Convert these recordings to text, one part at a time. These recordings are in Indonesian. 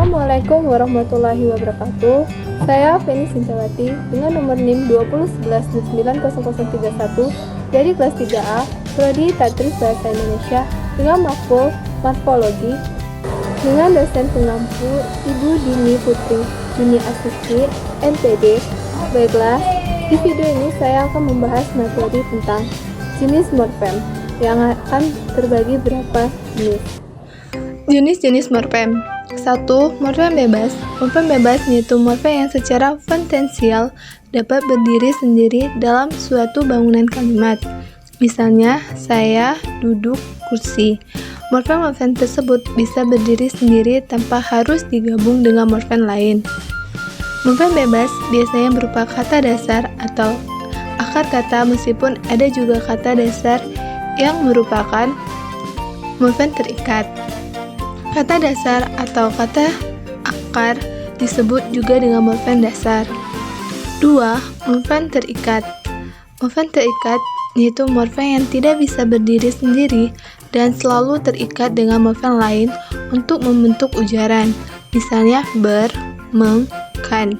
Assalamualaikum warahmatullahi wabarakatuh. Saya Feni Sinjawati dengan nomor NIM 2011-90031 dari kelas 3A, Prodi Tadris Bahasa Indonesia dengan matkul Morfologi dengan dosen pengampu Ibu Dini Putri Juni Astuti, MPD. Baiklah, di video ini saya akan membahas materi tentang jenis morfem yang akan terbagi berapa jenis. Jenis-jenis morfem. 1. Morfem bebas. Morfem bebas yaitu morfem yang secara potensial dapat berdiri sendiri dalam suatu bangunan kalimat. Misalnya, saya duduk kursi. Morfem-morfem tersebut bisa berdiri sendiri tanpa harus digabung dengan morfem lain. Morfem bebas biasanya berupa kata dasar atau akar kata, meskipun ada juga kata dasar yang merupakan morfem terikat. Kata dasar atau kata akar disebut juga dengan morfem dasar. 2. Morfem terikat. Morfem terikat yaitu morfem yang tidak bisa berdiri sendiri dan selalu terikat dengan morfem lain untuk membentuk ujaran, misalnya ber, meng, kan.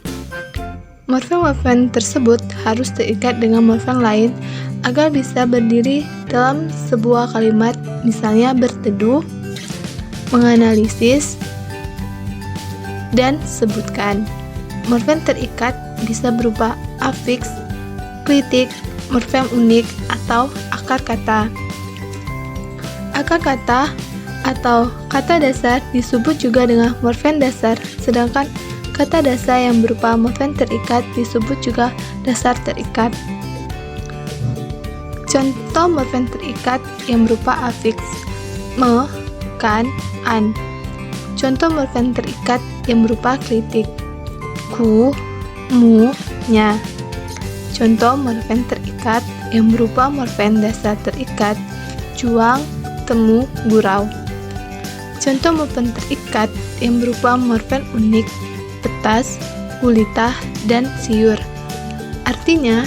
Morfem-morfem tersebut harus terikat dengan morfem lain agar bisa berdiri dalam sebuah kalimat, misalnya berteduh, menganalisis, dan sebutkan. Morfem terikat bisa berupa afiks, kritik, morfem unik, atau akar kata. Akar kata atau kata dasar disebut juga dengan morfem dasar, sedangkan kata dasar yang berupa morfem terikat disebut juga dasar terikat. Contoh morfem terikat yang berupa afiks: me, kan, an. Contoh morfem terikat yang berupa kritik: ku, mu, nya. Contoh morfem terikat yang berupa morfem dasar terikat: juang, temu, gurau. Contoh morfem terikat yang berupa morfem unik: petas, gulita, dan siur. Artinya,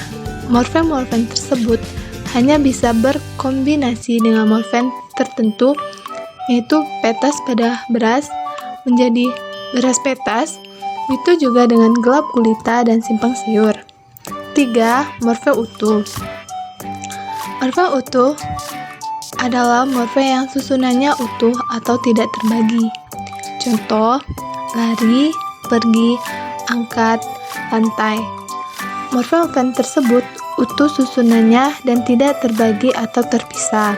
morfem-morfem tersebut hanya bisa berkombinasi dengan morfem tertentu, yaitu petas pada beras menjadi beras petas, itu juga dengan gelap gulita dan simpang siur. 3. Morfem utuh. Morfem utuh adalah morfem yang susunannya utuh atau tidak terbagi. Contoh, lari, pergi, angkat, lantai. Morfem-morfem tersebut utuh susunannya dan tidak terbagi atau terpisah.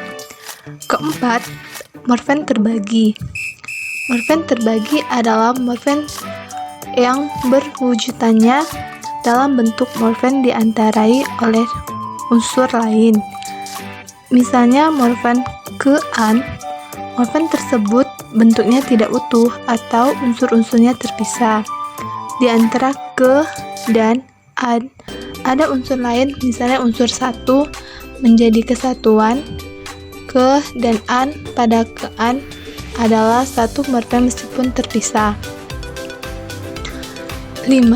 4. Morfem terbagi. Morfem terbagi adalah morfem yang berwujudannya dalam bentuk morfem diantarai oleh unsur lain. Misalnya morfem ke-an, morfem tersebut bentuknya tidak utuh atau unsur-unsurnya terpisah. Di antara ke dan an ada unsur lain, misalnya unsur satu menjadi kesatuan. Ke dan an pada ke-an adalah satu morfem meskipun terpisah. 5.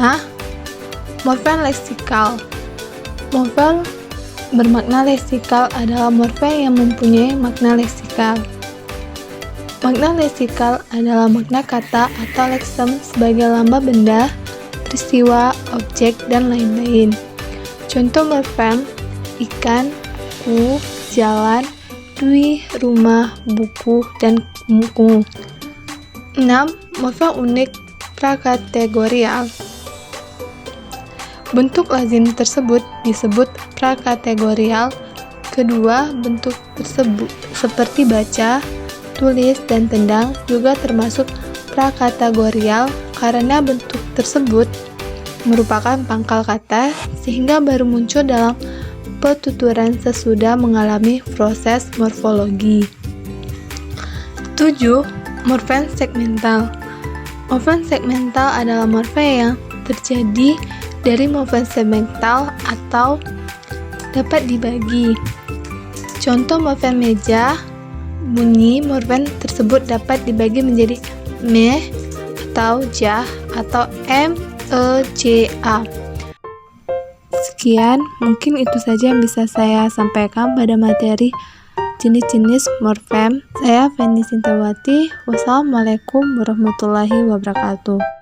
Morfem leksikal. Morfem bermakna leksikal adalah morfem yang mempunyai makna leksikal. Makna leksikal adalah makna kata atau leksem sebagai lambang benda, peristiwa, objek, dan lain-lain. Contoh morfem: ikan, ku, jalan, dui, rumah, buku, dan buku. 6. Morfem unik prakategorial. Bentuk lazim tersebut disebut prakategorial. Kedua, bentuk tersebut seperti baca, tulis, dan tendang juga termasuk prakategorial karena bentuk tersebut merupakan pangkal kata sehingga baru muncul dalam petuturan sesudah mengalami proses morfologi. 7. Morfem segmental. Morfem segmental adalah morfem yang terjadi dari morfem segmental atau dapat dibagi. Contoh morfem meja, bunyi morfem tersebut dapat dibagi menjadi me atau ja atau m, e, j, a. Sekian, mungkin itu saja yang bisa saya sampaikan pada materi jenis-jenis morfem. Saya Feni Sintawati. Wassalamualaikum warahmatullahi wabarakatuh.